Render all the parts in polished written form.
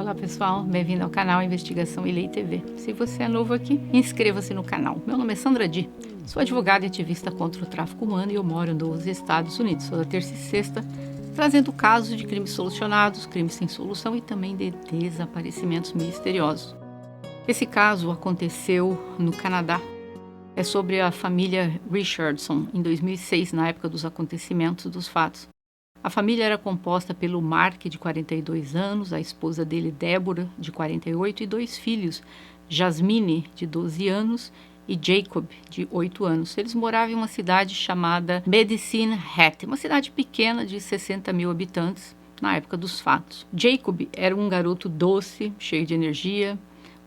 Olá pessoal, bem-vindo ao canal Investigação e Lei TV. Se você é novo aqui, inscreva-se no canal. Meu nome é Sandra Di, sou advogada e ativista contra o tráfico humano e eu moro nos Estados Unidos. Toda terça e sexta, trazendo casos de crimes solucionados, crimes sem solução e também de desaparecimentos misteriosos. Esse caso aconteceu no Canadá. É sobre a família Richardson, em 2006, na época dos acontecimentos dos fatos. A família era composta pelo Mark, de 42 anos, a esposa dele, Débora, de 48, e dois filhos, Jasmine, de 12 anos, e Jacob, de 8 anos. Eles moravam em uma cidade chamada Medicine Hat, uma cidade pequena de 60 mil habitantes, na época dos fatos. Jacob era um garoto doce, cheio de energia.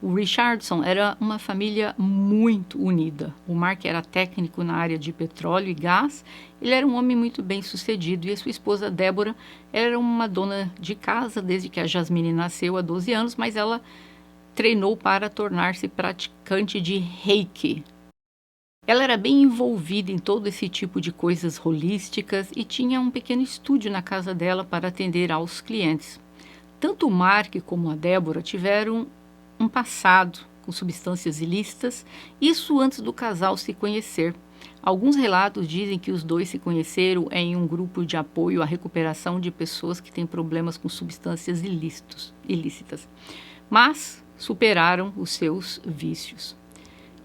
O Richardson era uma família muito unida. O Mark era técnico na área de petróleo e gás. Ele era um homem muito bem sucedido e a sua esposa Débora era uma dona de casa desde que a Jasmine nasceu há 12 anos, mas ela treinou para tornar-se praticante de Reiki. Ela era bem envolvida em todo esse tipo de coisas holísticas e tinha um pequeno estúdio na casa dela para atender aos clientes. Tanto o Mark como a Débora tiveram um passado com substâncias ilícitas, isso antes do casal se conhecer. Alguns relatos dizem que os dois se conheceram em um grupo de apoio à recuperação de pessoas que têm problemas com substâncias ilícitas, mas superaram os seus vícios.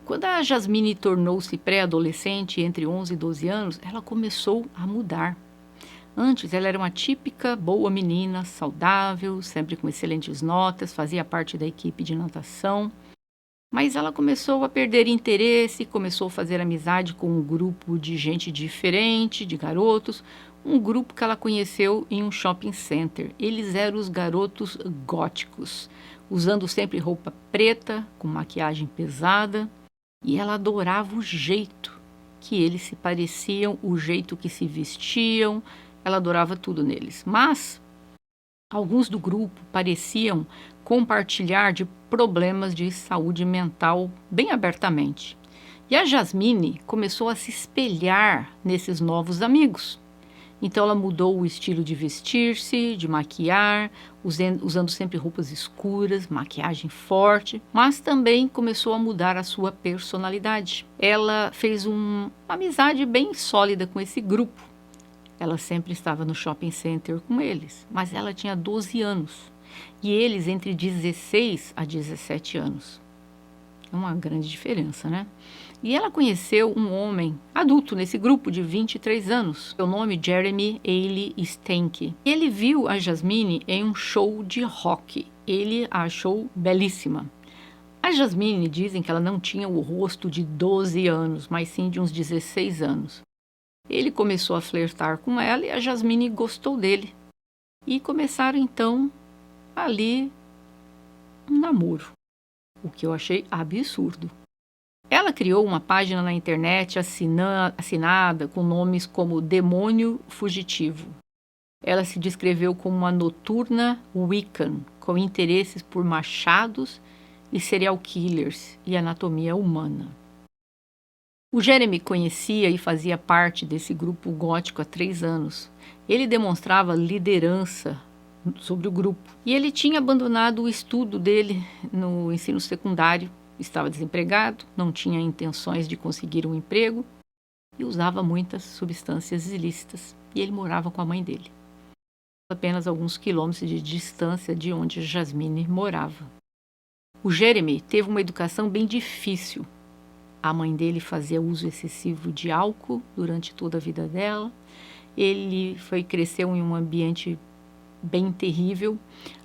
Quando a Jasmine tornou-se pré-adolescente, entre 11 e 12 anos, ela começou a mudar. Antes, ela era uma típica boa menina, saudável, sempre com excelentes notas, fazia parte da equipe de natação. Mas ela começou a perder interesse, começou a fazer amizade com um grupo de gente diferente, de garotos, um grupo que ela conheceu em um shopping center. Eles eram os garotos góticos, usando sempre roupa preta, com maquiagem pesada. E ela adorava o jeito que eles se pareciam, o jeito que se vestiam. Ela adorava tudo neles, mas alguns do grupo pareciam compartilhar de problemas de saúde mental bem abertamente. E a Jasmine começou a se espelhar nesses novos amigos. Então ela mudou o estilo de vestir-se, de maquiar, usando sempre roupas escuras, maquiagem forte, mas também começou a mudar a sua personalidade. Ela fez uma amizade bem sólida com esse grupo. Ela sempre estava no shopping center com eles, mas ela tinha 12 anos e eles entre 16 a 17 anos. É uma grande diferença, né? E ela conheceu um homem adulto nesse grupo de 23 anos, seu nome Jeremy Ailey Stenke. Ele viu a Jasmine em um show de rock. Ele a achou belíssima. A Jasmine dizem que ela não tinha o rosto de 12 anos, mas sim de uns 16 anos. Ele começou a flertar com ela e a Jasmine gostou dele. E começaram então ali um namoro, o que eu achei absurdo. Ela criou uma página na internet assinada com nomes como Demônio Fugitivo. Ela se descreveu como uma noturna Wiccan, com interesses por machados e serial killers e anatomia humana. O Jeremy conhecia e fazia parte desse grupo gótico há 3 anos. Ele demonstrava liderança sobre o grupo. E ele tinha abandonado o estudo dele no ensino secundário. Estava desempregado, não tinha intenções de conseguir um emprego e usava muitas substâncias ilícitas. E ele morava com a mãe dele, apenas alguns quilômetros de distância de onde Jasmine morava. O Jeremy teve uma educação bem difícil. A mãe dele fazia uso excessivo de álcool durante toda a vida dela. Ele cresceu em um ambiente bem terrível.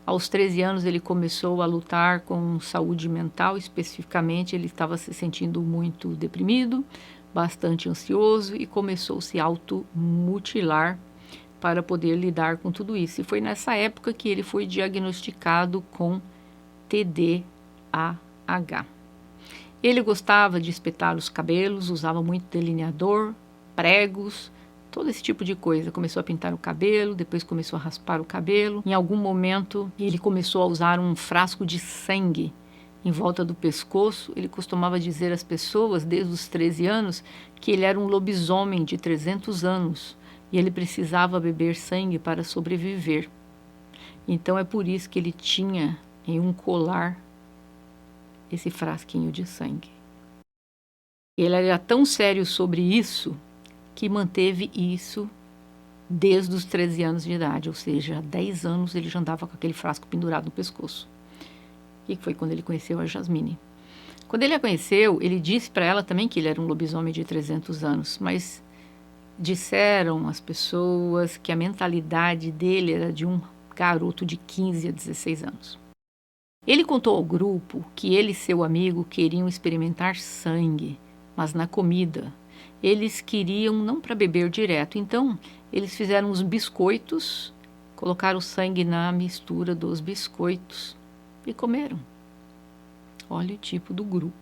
Aos 13 anos ele começou a lutar com saúde mental, especificamente ele estava se sentindo muito deprimido, bastante ansioso e começou a se automutilar para poder lidar com tudo isso. E foi nessa época que ele foi diagnosticado com TDAH. Ele gostava de espetar os cabelos, usava muito delineador, pregos, todo esse tipo de coisa. Começou a pintar o cabelo, depois começou a raspar o cabelo. Em algum momento, ele começou a usar um frasco de sangue em volta do pescoço. Ele costumava dizer às pessoas, desde os 13 anos, que ele era um lobisomem de 300 anos e ele precisava beber sangue para sobreviver. Então é por isso que ele tinha em um colar esse frasquinho de sangue. Ele era tão sério sobre isso que manteve isso desde os 13 anos de idade, ou seja, há 10 anos ele já andava com aquele frasco pendurado no pescoço. E foi quando ele conheceu a Jasmine. Quando ele a conheceu, ele disse para ela também que ele era um lobisomem de 300 anos, mas disseram as pessoas que a mentalidade dele era de um garoto de 15 a 16 anos. Ele contou ao grupo que ele e seu amigo queriam experimentar sangue, mas na comida. Eles queriam não para beber direto, então eles fizeram os biscoitos, colocaram o sangue na mistura dos biscoitos e comeram. Olha o tipo do grupo.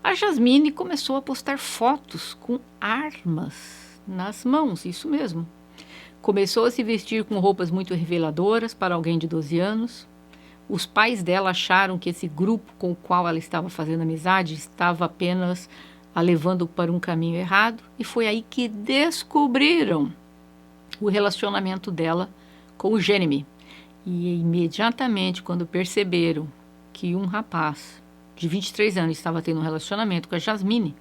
A Jasmine começou a postar fotos com armas nas mãos, isso mesmo. Começou a se vestir com roupas muito reveladoras para alguém de 12 anos. Os pais dela acharam que esse grupo com o qual ela estava fazendo amizade estava apenas a levando para um caminho errado, e foi aí que descobriram o relacionamento dela com o Jeremy. E imediatamente, quando perceberam que um rapaz de 23 anos estava tendo um relacionamento com a Jasmine,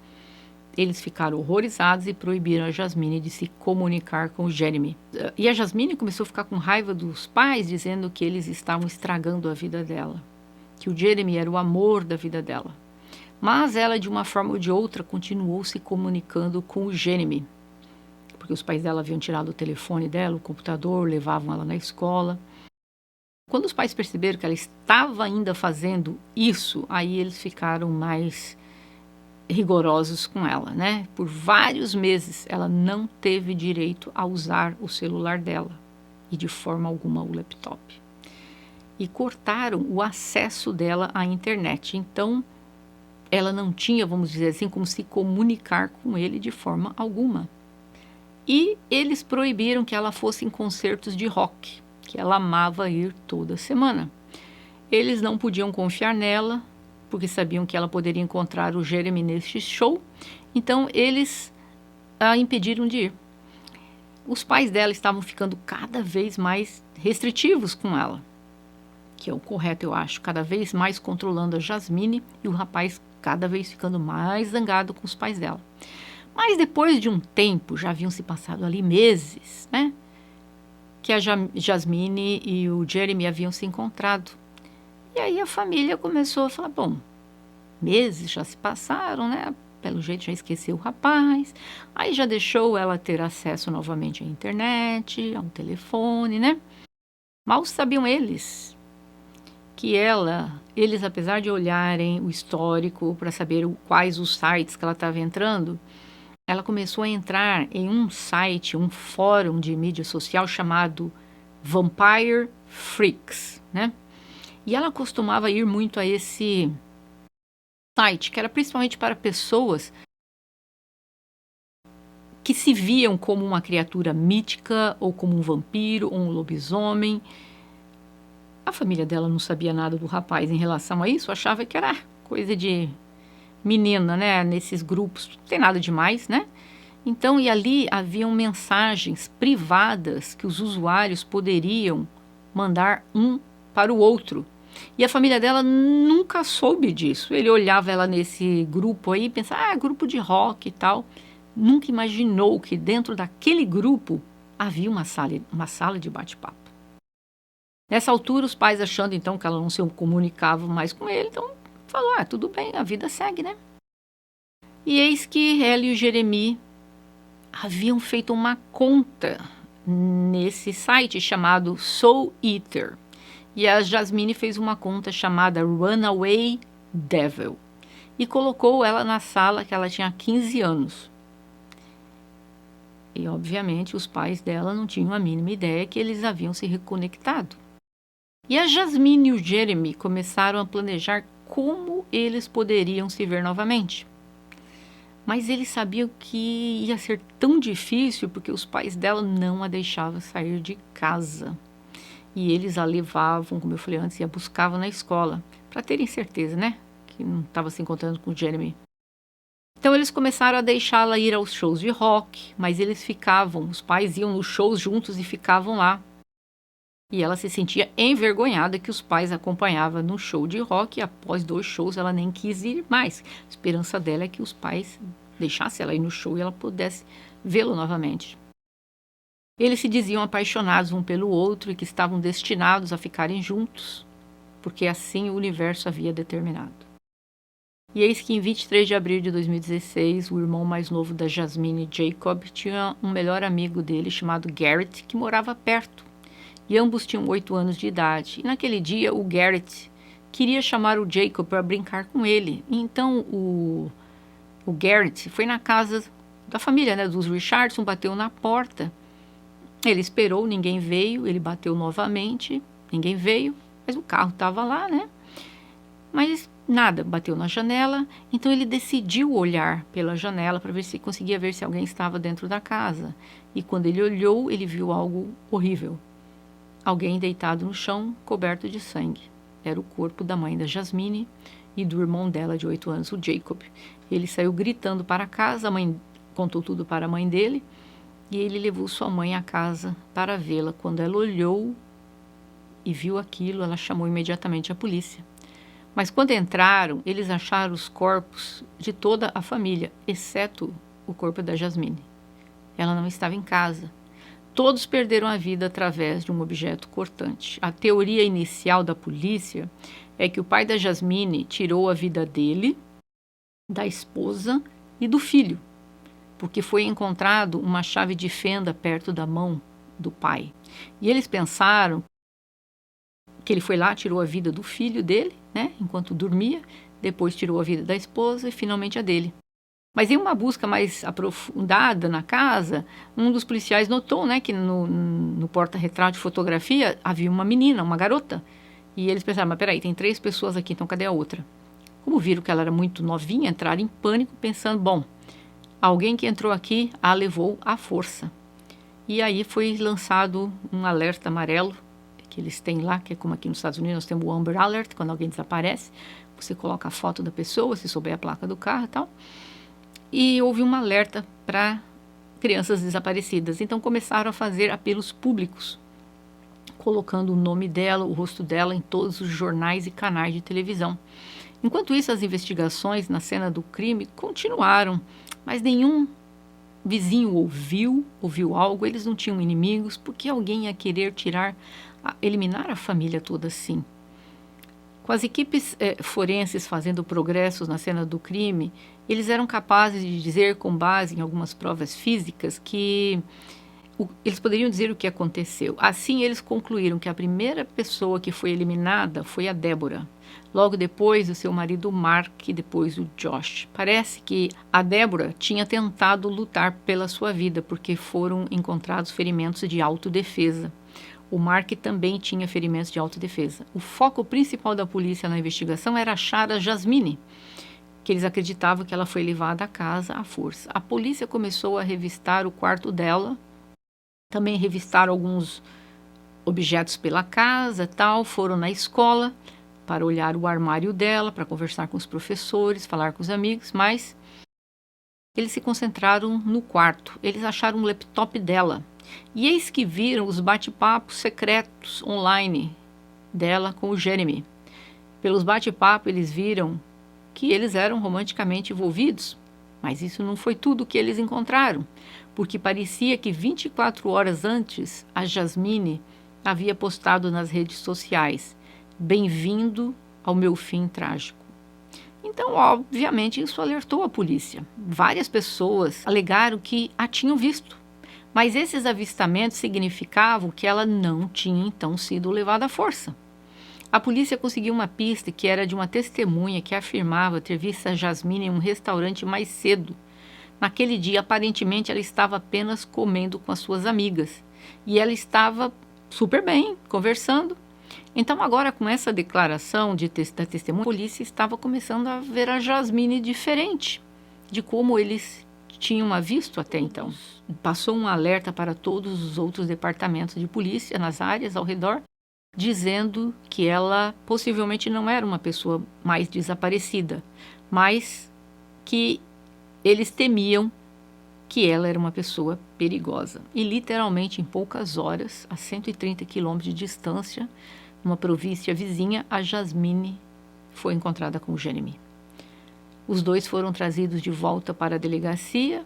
eles ficaram horrorizados e proibiram a Jasmine de se comunicar com o Jeremy. E a Jasmine começou a ficar com raiva dos pais, dizendo que eles estavam estragando a vida dela, que o Jeremy era o amor da vida dela. Mas ela, de uma forma ou de outra, continuou se comunicando com o Jeremy, porque os pais dela haviam tirado o telefone dela, o computador, levavam ela na escola. Quando os pais perceberam que ela estava ainda fazendo isso, aí eles ficaram mais rigorosos com ela, né? Por vários meses ela não teve direito a usar o celular dela e de forma alguma o laptop. E cortaram o acesso dela à internet. Então ela não tinha, vamos dizer assim, como se comunicar com ele de forma alguma. E eles proibiram que ela fosse em concertos de rock, que ela amava ir toda semana. Eles não podiam confiar nela, porque sabiam que ela poderia encontrar o Jeremy neste show, então eles a impediram de ir. Os pais dela estavam ficando cada vez mais restritivos com ela, que é o correto, eu acho, cada vez mais controlando a Jasmine, e o rapaz cada vez ficando mais zangado com os pais dela. Mas depois de um tempo, já haviam se passado ali meses, né? Que a Jasmine e o Jeremy haviam se encontrado. E aí a família começou a falar, bom, meses já se passaram, né? Pelo jeito já esqueceu o rapaz. Aí já deixou ela ter acesso novamente à internet, ao telefone, né? Mal sabiam eles que eles, apesar de olharem o histórico para saber quais os sites que ela estava entrando, ela começou a entrar em um site, um fórum de mídia social chamado Vampire Freaks, né? E ela costumava ir muito a esse site, que era principalmente para pessoas que se viam como uma criatura mítica, ou como um vampiro, ou um lobisomem. A família dela não sabia nada do rapaz em relação a isso, achava que era coisa de menina, né? Nesses grupos, não tem nada demais, né? Então, e ali haviam mensagens privadas que os usuários poderiam mandar um para o outro. E a família dela nunca soube disso. Ele olhava ela nesse grupo aí e pensava, grupo de rock e tal. Nunca imaginou que dentro daquele grupo havia uma sala de bate-papo. Nessa altura, os pais, achando então que ela não se comunicava mais com ele, então falou, tudo bem, a vida segue, né? E eis que ela e o Jeremy haviam feito uma conta nesse site chamado Soul Eater. E a Jasmine fez uma conta chamada Runaway Devil e colocou ela na sala que ela tinha 15 anos. E, obviamente, os pais dela não tinham a mínima ideia que eles haviam se reconectado. E a Jasmine e o Jeremy começaram a planejar como eles poderiam se ver novamente. Mas eles sabiam que ia ser tão difícil porque os pais dela não a deixavam sair de casa. E eles a levavam, como eu falei antes, e a buscavam na escola, para terem certeza, né? Que não estava se encontrando com o Jeremy. Então eles começaram a deixá-la ir aos shows de rock, mas eles ficavam, os pais iam nos shows juntos e ficavam lá. E ela se sentia envergonhada que os pais acompanhavam no show de rock e após 2 shows ela nem quis ir mais. A esperança dela é que os pais deixassem ela ir no show e ela pudesse vê-lo novamente. Eles se diziam apaixonados um pelo outro e que estavam destinados a ficarem juntos, porque assim o universo havia determinado. E eis que em 23 de abril de 2016, o irmão mais novo da Jasmine, Jacob, tinha um melhor amigo dele chamado Garrett, que morava perto. E ambos tinham 8 anos de idade. E naquele dia, o Garrett queria chamar o Jacob para brincar com ele. E então, o Garrett foi na casa da família, né, dos Richardson, bateu na porta. Ele esperou, ninguém veio. Ele bateu novamente, ninguém veio. Mas o carro estava lá, né? Mas nada, bateu na janela. Então, ele decidiu olhar pela janela para ver se conseguia ver se alguém estava dentro da casa. E quando ele olhou, ele viu algo horrível. Alguém deitado no chão, coberto de sangue. Era o corpo da mãe da Jasmine e do irmão dela de 8 anos, o Jacob. Ele saiu gritando para casa, a mãe contou tudo para a mãe dele e ele levou sua mãe à casa para vê-la. Quando ela olhou e viu aquilo, ela chamou imediatamente a polícia. Mas quando entraram, eles acharam os corpos de toda a família, exceto o corpo da Jasmine. Ela não estava em casa. Todos perderam a vida através de um objeto cortante. A teoria inicial da polícia é que o pai da Jasmine tirou a vida dele, da esposa e do filho, porque foi encontrado uma chave de fenda perto da mão do pai. E eles pensaram que ele foi lá, tirou a vida do filho dele, né, enquanto dormia, depois tirou a vida da esposa e finalmente a dele. Mas em uma busca mais aprofundada na casa, um dos policiais notou, né, que no porta-retrato de fotografia havia uma menina, uma garota. E eles pensaram, mas peraí, tem 3 pessoas aqui, então cadê a outra? Como viram que ela era muito novinha, entraram em pânico, pensando, bom, alguém que entrou aqui a levou à força. E aí foi lançado um alerta amarelo, que eles têm lá, que é como aqui nos Estados Unidos nós temos o Amber Alert, quando alguém desaparece, você coloca a foto da pessoa, se souber a placa do carro e tal. E houve um alerta para crianças desaparecidas. Então começaram a fazer apelos públicos, colocando o nome dela, o rosto dela em todos os jornais e canais de televisão. Enquanto isso, as investigações na cena do crime continuaram, mas nenhum vizinho ouviu algo, eles não tinham inimigos, porque alguém ia querer eliminar a família toda assim. Com as equipes forenses fazendo progressos na cena do crime, eles eram capazes de dizer, com base em algumas provas físicas, que eles poderiam dizer o que aconteceu. Assim, eles concluíram que a primeira pessoa que foi eliminada foi a Débora. Logo depois, o seu marido Mark e depois o Josh. Parece que a Débora tinha tentado lutar pela sua vida, porque foram encontrados ferimentos de autodefesa. O Mark também tinha ferimentos de autodefesa. O foco principal da polícia na investigação era achar a Jasmine, que eles acreditavam que ela foi levada à casa à força. A polícia começou a revistar o quarto dela, também revistaram alguns objetos pela casa, tal, foram na escola para olhar o armário dela, para conversar com os professores, falar com os amigos, mas eles se concentraram no quarto. Eles acharam um laptop dela. E eis que viram os bate-papos secretos online dela com o Jeremy. Pelos bate-papos, eles viram que eles eram romanticamente envolvidos. Mas isso não foi tudo que eles encontraram, porque parecia que 24 horas antes, a Jasmine havia postado nas redes sociais: "Bem-vindo ao meu fim trágico". Então, obviamente, isso alertou a polícia. Várias pessoas alegaram que a tinham visto, mas esses avistamentos significavam que ela não tinha, então, sido levada à força. A polícia conseguiu uma pista que era de uma testemunha que afirmava ter visto a Jasmine em um restaurante mais cedo. Naquele dia, aparentemente, ela estava apenas comendo com as suas amigas. E ela estava super bem, conversando. Então, agora, com essa declaração da testemunha, a polícia estava começando a ver a Jasmine diferente de como eles tinham a visto até então. Passou um alerta para todos os outros departamentos de polícia nas áreas ao redor, dizendo que ela possivelmente não era uma pessoa mais desaparecida, mas que eles temiam que ela era uma pessoa perigosa. E literalmente em poucas horas, a 130 quilômetros de distância, numa província vizinha, a Jasmine foi encontrada com o Jeremy. Os dois foram trazidos de volta para a delegacia.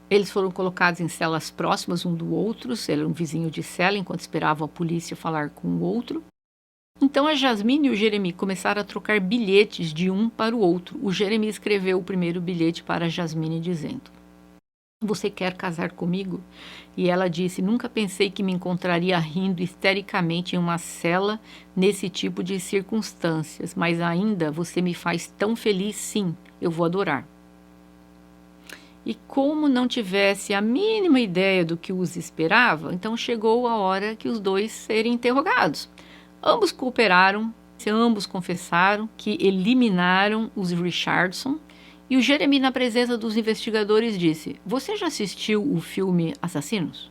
Eles foram colocados em celas próximas um do outro, ele era um vizinho de cela, enquanto esperavam a polícia falar com o outro. Então a Jasmine e o Jeremy começaram a trocar bilhetes de um para o outro. O Jeremy escreveu o primeiro bilhete para a Jasmine dizendo: "Você quer casar comigo?" E ela disse: "Nunca pensei que me encontraria rindo histericamente em uma cela nesse tipo de circunstâncias, mas ainda você me faz tão feliz, sim, eu vou adorar." E como não tivesse a mínima ideia do que os esperava, então chegou a hora que os dois serem interrogados. Ambos cooperaram, ambos confessaram que eliminaram os Richardson, e o Jeremy, na presença dos investigadores, disse: "Você já assistiu o filme Assassinos?"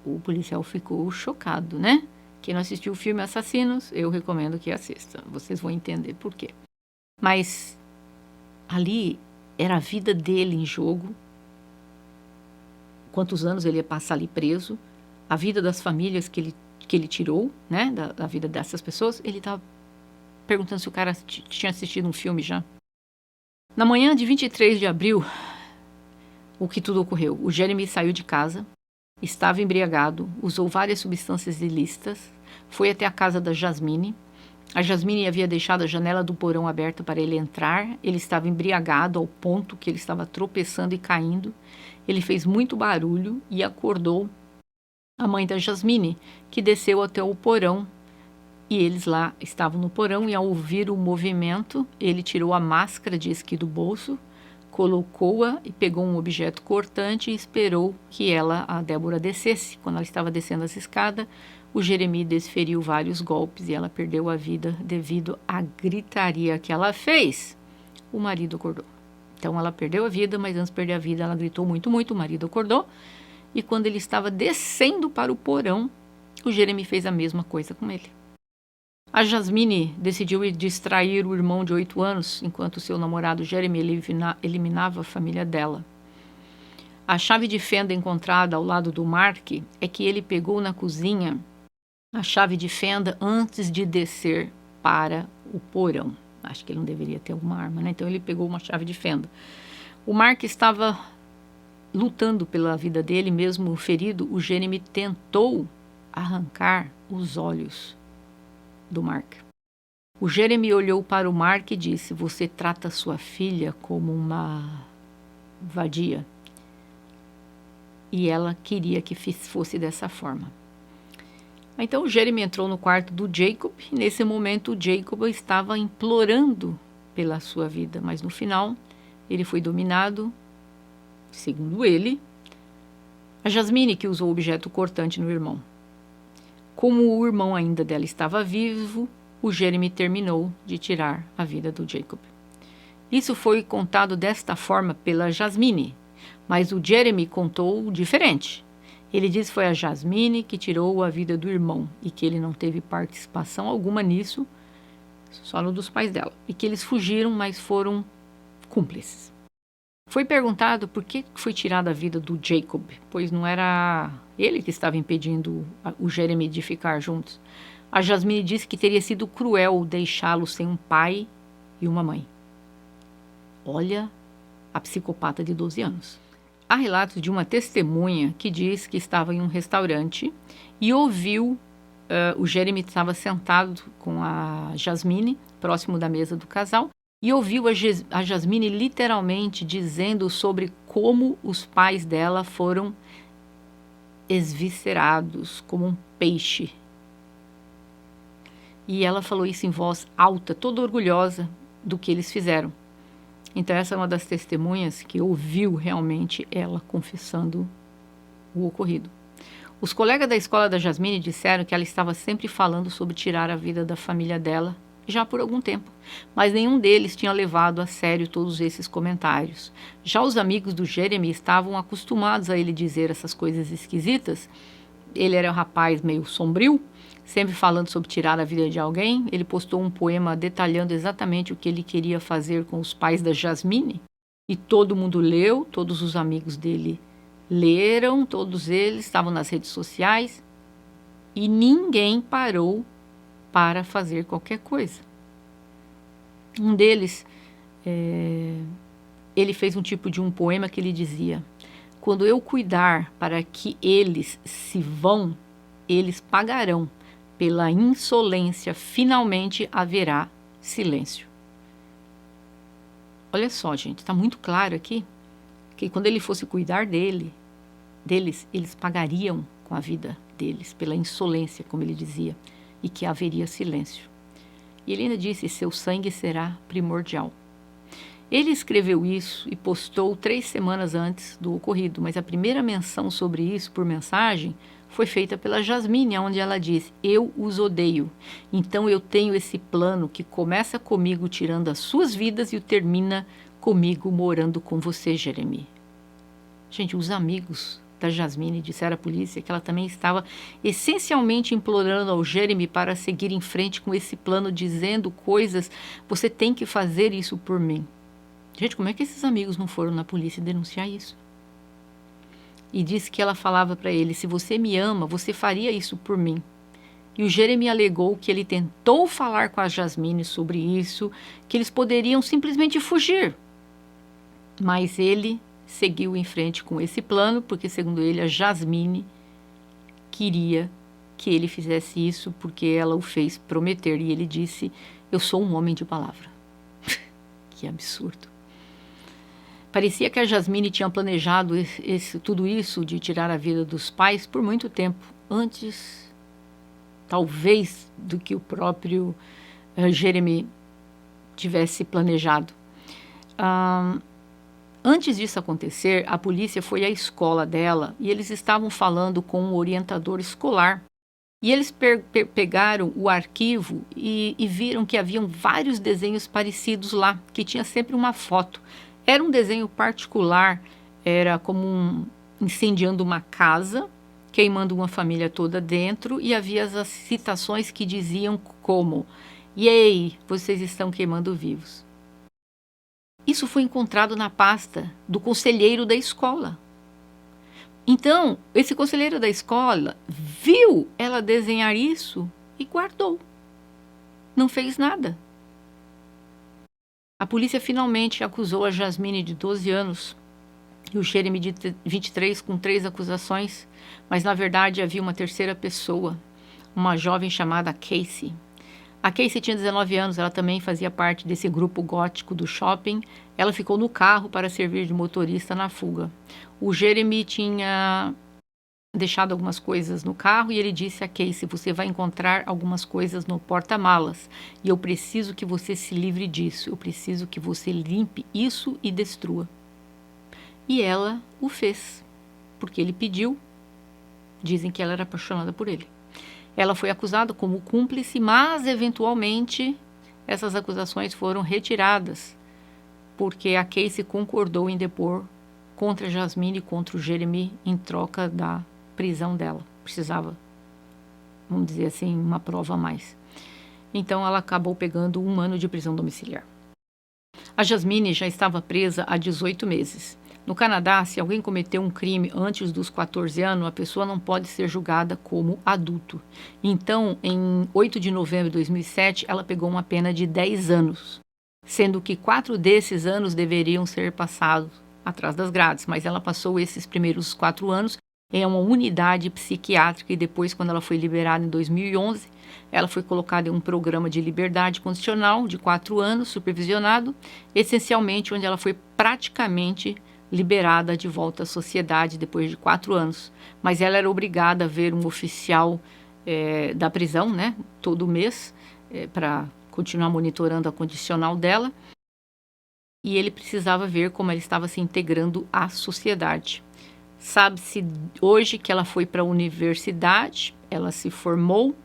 O policial ficou chocado, né? Quem não assistiu o filme Assassinos, eu recomendo que assista. Vocês vão entender por quê. Mas ali era a vida dele em jogo. Quantos anos ele ia passar ali preso. A vida das famílias que ele tirou, né? Da vida dessas pessoas. Ele estava perguntando se o cara tinha assistido um filme já. Na manhã de 23 de abril, o que tudo ocorreu? O Jeremy saiu de casa, estava embriagado, usou várias substâncias ilícitas, foi até a casa da Jasmine. A Jasmine havia deixado a janela do porão aberta para ele entrar. Ele estava embriagado ao ponto que ele estava tropeçando e caindo. Ele fez muito barulho e acordou a mãe da Jasmine, que desceu até o porão. E eles lá estavam no porão e, ao ouvir o movimento, ele tirou a máscara de esqui do bolso, colocou-a e pegou um objeto cortante e esperou que a Débora, descesse. Quando ela estava descendo as escadas, o Jeremy desferiu vários golpes e ela perdeu a vida devido à gritaria que ela fez. O marido acordou. Então ela perdeu a vida, mas antes de perder a vida ela gritou muito, muito. O marido acordou e quando ele estava descendo para o porão, o Jeremy fez a mesma coisa com ele. A Jasmine decidiu distrair o irmão de 8 anos, enquanto seu namorado Jeremy eliminava a família dela. A chave de fenda encontrada ao lado do Mark é que ele pegou na cozinha a chave de fenda antes de descer para o porão. Acho que ele não deveria ter alguma arma, né? Então ele pegou uma chave de fenda. O Mark estava lutando pela vida dele, mesmo ferido. O Jeremy tentou arrancar os olhos do Mark. O Jeremy olhou para o Mark e disse: "Você trata sua filha como uma vadia." E ela queria que fosse dessa forma. Então o Jeremy entrou no quarto do Jacob e nesse momento o Jacob estava implorando pela sua vida, mas no final ele foi dominado, segundo ele, a Jasmine, que usou o objeto cortante no irmão. Como o irmão ainda dela estava vivo, o Jeremy terminou de tirar a vida do Jacob. Isso foi contado desta forma pela Jasmine, mas o Jeremy contou diferente. Ele disse que foi a Jasmine que tirou a vida do irmão e que ele não teve participação alguma nisso, só no dos pais dela, e que eles fugiram, mas foram cúmplices. Foi perguntado por que foi tirada a vida do Jacob, pois não era ele que estava impedindo o Jeremy de ficar juntos. A Jasmine disse que teria sido cruel deixá-lo sem um pai e uma mãe. Olha a psicopata de 12 anos. Há relatos de uma testemunha que diz que estava em um restaurante e ouviu o Jeremy estava sentado com a Jasmine, próximo da mesa do casal, e ouviu a Jasmine literalmente dizendo sobre como os pais dela foram esviscerados como um peixe. E ela falou isso em voz alta, toda orgulhosa do que eles fizeram. Então essa é uma das testemunhas que ouviu realmente ela confessando o ocorrido. Os colegas da escola da Jasmine disseram que ela estava sempre falando sobre tirar a vida da família dela já por algum tempo, mas nenhum deles tinha levado a sério todos esses comentários. Já os amigos do Jeremy estavam acostumados a ele dizer essas coisas esquisitas. Ele era um rapaz meio sombrio, sempre falando sobre tirar a vida de alguém. Ele postou um poema detalhando exatamente o que ele queria fazer com os pais da Jasmine E todo mundo leu, todos os amigos dele leram, todos eles estavam nas redes sociais e ninguém parou para fazer qualquer coisa. Um deles, ele fez um tipo de um poema que ele dizia: quando eu cuidar para que eles se vão, eles pagarão. Pela insolência, finalmente haverá silêncio. Olha só, gente, está muito claro aqui que quando ele fosse cuidar deles, eles pagariam com a vida deles, pela insolência, como ele dizia, e que haveria silêncio. E ele ainda disse: seu sangue será primordial. Ele escreveu isso e postou 3 semanas antes do ocorrido, mas a primeira menção sobre isso por mensagem foi feita pela Jasmine, onde ela diz: eu os odeio, então eu tenho esse plano que começa comigo tirando as suas vidas e o termina comigo morando com você, Jeremy. Gente, os amigos da Jasmine disseram à polícia que ela também estava essencialmente implorando ao Jeremy para seguir em frente com esse plano, dizendo coisas: você tem que fazer isso por mim. Gente, como é que esses amigos não foram na polícia denunciar isso? E disse que ela falava para ele: se você me ama, você faria isso por mim. E o Jeremy alegou que ele tentou falar com a Jasmine sobre isso, que eles poderiam simplesmente fugir. Mas ele seguiu em frente com esse plano, porque, segundo ele, a Jasmine queria que ele fizesse isso porque ela o fez prometer. E ele disse: eu sou um homem de palavra. Que absurdo. Parecia que a Jasmine tinha planejado tudo isso de tirar a vida dos pais por muito tempo, antes, talvez, do que o próprio Jeremy tivesse planejado. Antes disso acontecer, a polícia foi à escola dela e eles estavam falando com um orientador escolar. E eles pegaram o arquivo e viram que haviam vários desenhos parecidos lá, que tinha sempre uma foto. Era um desenho particular, era como incendiando uma casa, queimando uma família toda dentro, e havia as citações que diziam como: "Yay, vocês estão queimando vivos". Isso foi encontrado na pasta do conselheiro da escola. Então, esse conselheiro da escola viu ela desenhar isso e guardou. Não fez nada. A polícia finalmente acusou a Jasmine, de 12 anos, e o Jeremy, de 23, com 3 acusações, mas na verdade havia uma terceira pessoa, uma jovem chamada Casey. A Casey tinha 19 anos, ela também fazia parte desse grupo gótico do shopping. Ela ficou no carro para servir de motorista na fuga. O Jeremy tinha deixado algumas coisas no carro e ele disse a Casey: você vai encontrar algumas coisas no porta-malas e eu preciso que você se livre disso, eu preciso que você limpe isso e destrua. E ela o fez, porque ele pediu. Dizem que ela era apaixonada por ele. Ela foi acusada como cúmplice, mas eventualmente essas acusações foram retiradas, porque a Casey concordou em depor contra a Jasmine e contra o Jeremy em troca da prisão dela. Precisava, vamos dizer assim, uma prova a mais. Então ela acabou pegando 1 ano de prisão domiciliar. A Jasmine já estava presa há 18 meses. No Canadá, se alguém cometeu um crime antes dos 14 anos, a pessoa não pode ser julgada como adulto. Então, em 8 de novembro de 2007, ela pegou uma pena de 10 anos, sendo que 4 desses anos deveriam ser passados atrás das grades, mas ela passou esses primeiros 4 anos em uma unidade psiquiátrica e depois, quando ela foi liberada em 2011, ela foi colocada em um programa de liberdade condicional de 4 anos, supervisionado, essencialmente onde ela foi praticamente liberada de volta à sociedade depois de 4 anos. Mas ela era obrigada a ver um oficial da prisão, né, todo mês, para continuar monitorando a condicional dela. E ele precisava ver como ela estava se integrando à sociedade. Sabe-se hoje que ela foi para a universidade, ela se formou,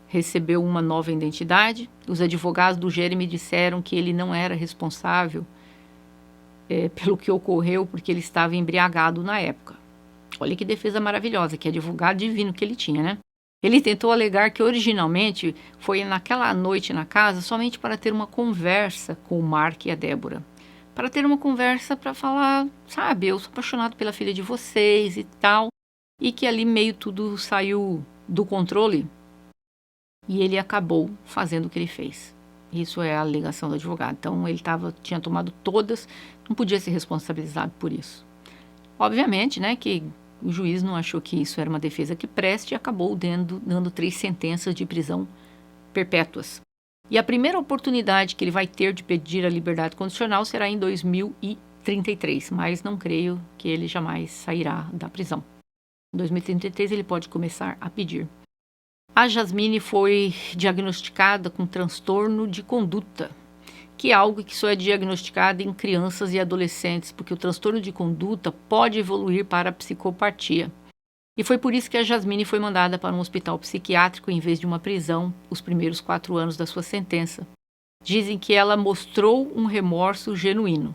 recebeu uma nova identidade. Os advogados do Jeremy disseram que ele não era responsável pelo que ocorreu, porque ele estava embriagado na época. Olha que defesa maravilhosa, que advogado divino que ele tinha, né? Ele tentou alegar que originalmente foi naquela noite na casa somente para ter uma conversa com o Mark e a Débora, para ter uma conversa para falar, sabe, eu sou apaixonado pela filha de vocês e tal, e que ali meio tudo saiu do controle e ele acabou fazendo o que ele fez. Isso é a alegação do advogado. Então ele tinha tomado todas, não podia ser responsabilizado por isso. Obviamente, né, que o juiz não achou que isso era uma defesa que preste e acabou dando 3 sentenças de prisão perpétuas. E a primeira oportunidade que ele vai ter de pedir a liberdade condicional será em 2033, mas não creio que ele jamais sairá da prisão. Em 2033 ele pode começar a pedir. A Jasmine foi diagnosticada com transtorno de conduta, que é algo que só é diagnosticado em crianças e adolescentes, porque o transtorno de conduta pode evoluir para a psicopatia. E foi por isso que a Jasmine foi mandada para um hospital psiquiátrico em vez de uma prisão os primeiros 4 anos da sua sentença. Dizem que ela mostrou um remorso genuíno.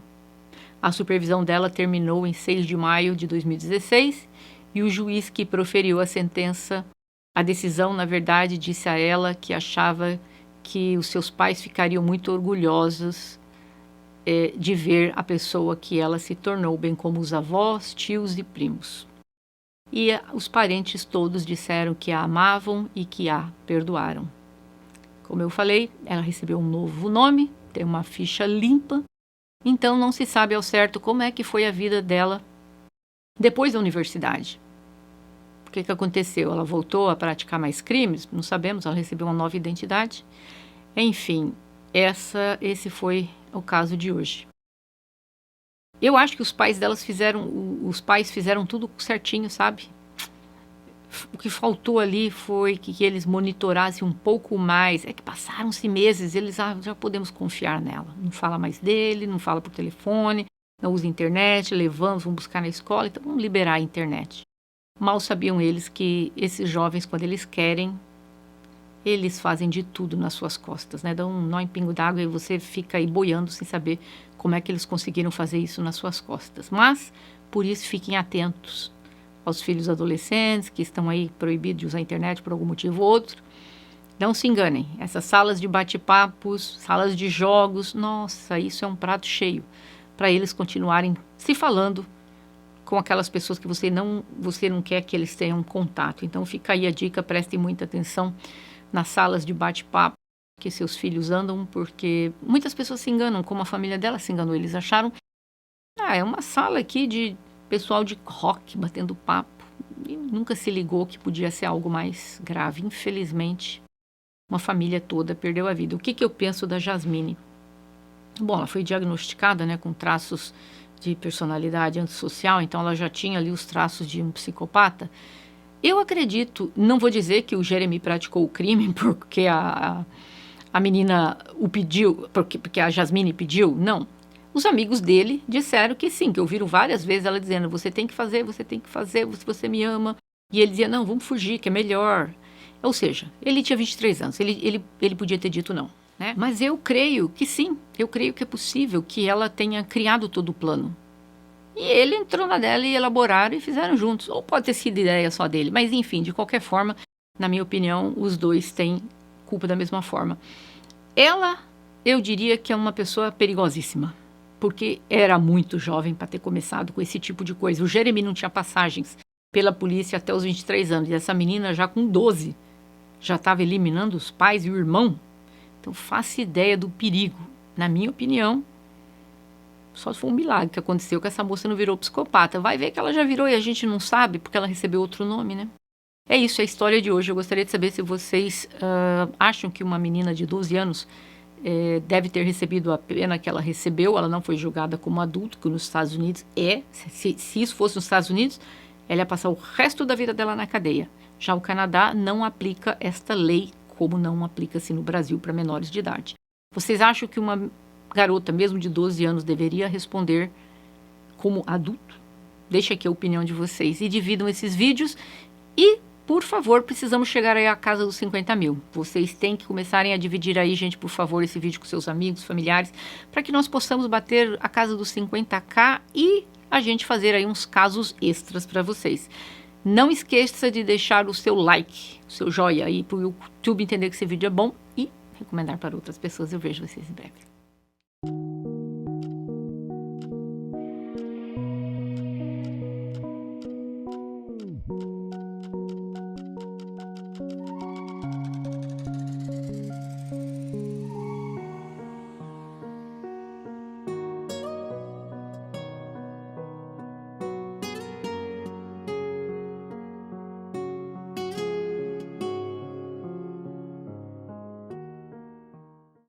A supervisão dela terminou em 6 de maio de 2016 e o juiz que proferiu a decisão, na verdade, disse a ela que achava que os seus pais ficariam muito orgulhosos de ver a pessoa que ela se tornou, bem como os avós, tios e primos. E os parentes todos disseram que a amavam e que a perdoaram. Como eu falei, ela recebeu um novo nome, tem uma ficha limpa, então não se sabe ao certo como é que foi a vida dela depois da universidade. O que aconteceu? Ela voltou a praticar mais crimes? Não sabemos, ela recebeu uma nova identidade. Enfim, esse foi o caso de hoje. Eu acho que os pais fizeram tudo certinho, sabe? O que faltou ali foi que eles monitorassem um pouco mais. É que passaram-se meses, eles já podemos confiar nela. Não fala mais dele, não fala por telefone, não usa internet, vamos buscar na escola, então vamos liberar a internet. Mal sabiam eles que esses jovens, quando eles querem, eles fazem de tudo nas suas costas, né? Dão um nó em pingo d'água e você fica aí boiando sem saber como é que eles conseguiram fazer isso nas suas costas. Mas, por isso, fiquem atentos aos filhos adolescentes que estão aí proibidos de usar a internet por algum motivo ou outro. Não se enganem, essas salas de bate-papos, salas de jogos, nossa, isso é um prato cheio para eles continuarem se falando com aquelas pessoas que você não quer que eles tenham contato. Então fica aí a dica, prestem muita atenção nas salas de bate-papo que seus filhos andam, porque muitas pessoas se enganam, como a família dela se enganou. Eles acharam, é uma sala aqui de pessoal de rock batendo papo, e nunca se ligou que podia ser algo mais grave. Infelizmente, uma família toda perdeu a vida. O que eu penso da Jasmine? Bom, ela foi diagnosticada, né, com traços de personalidade antissocial, então ela já tinha ali os traços de um psicopata. Eu acredito, não vou dizer que o Jeremy praticou o crime porque a menina o pediu, porque a Jasmine pediu, não. Os amigos dele disseram que sim, que ouviram várias vezes ela dizendo, você tem que fazer, você me ama. E ele dizia, não, vamos fugir, que é melhor. Ou seja, ele tinha 23 anos, ele podia ter dito não, né? Mas eu creio que sim, eu creio que é possível que ela tenha criado todo o plano. E ele entrou na dela e elaboraram e fizeram juntos. Ou pode ter sido ideia só dele, mas enfim, de qualquer forma, na minha opinião, os dois têm culpa da mesma forma. Ela, eu diria que é uma pessoa perigosíssima, porque era muito jovem para ter começado com esse tipo de coisa. O Jeremy não tinha passagens pela polícia até os 23 anos, e essa menina já com 12 já estava eliminando os pais e o irmão. Então faça ideia do perigo. Na minha opinião, só foi um milagre que aconteceu que essa moça não virou psicopata. Vai ver que ela já virou e a gente não sabe porque ela recebeu outro nome, né? É isso, é a história de hoje. Eu gostaria de saber se vocês acham que uma menina de 12 anos deve ter recebido a pena que ela recebeu. Ela não foi julgada como adulto, que nos Estados Unidos se isso fosse nos Estados Unidos, ela ia passar o resto da vida dela na cadeia. Já o Canadá não aplica esta lei, como não aplica-se no Brasil para menores de idade. Vocês acham que uma garota, mesmo de 12 anos, deveria responder como adulto? Deixa aqui a opinião de vocês e dividam esses vídeos. E, por favor, precisamos chegar aí à casa dos 50 mil. Vocês têm que começarem a dividir aí, gente, por favor, esse vídeo com seus amigos, familiares, para que nós possamos bater a casa dos 50k e a gente fazer aí uns casos extras para vocês. Não esqueça de deixar o seu like, o seu joinha aí para o YouTube entender que esse vídeo é bom e recomendar para outras pessoas. Eu vejo vocês em breve. Tchau.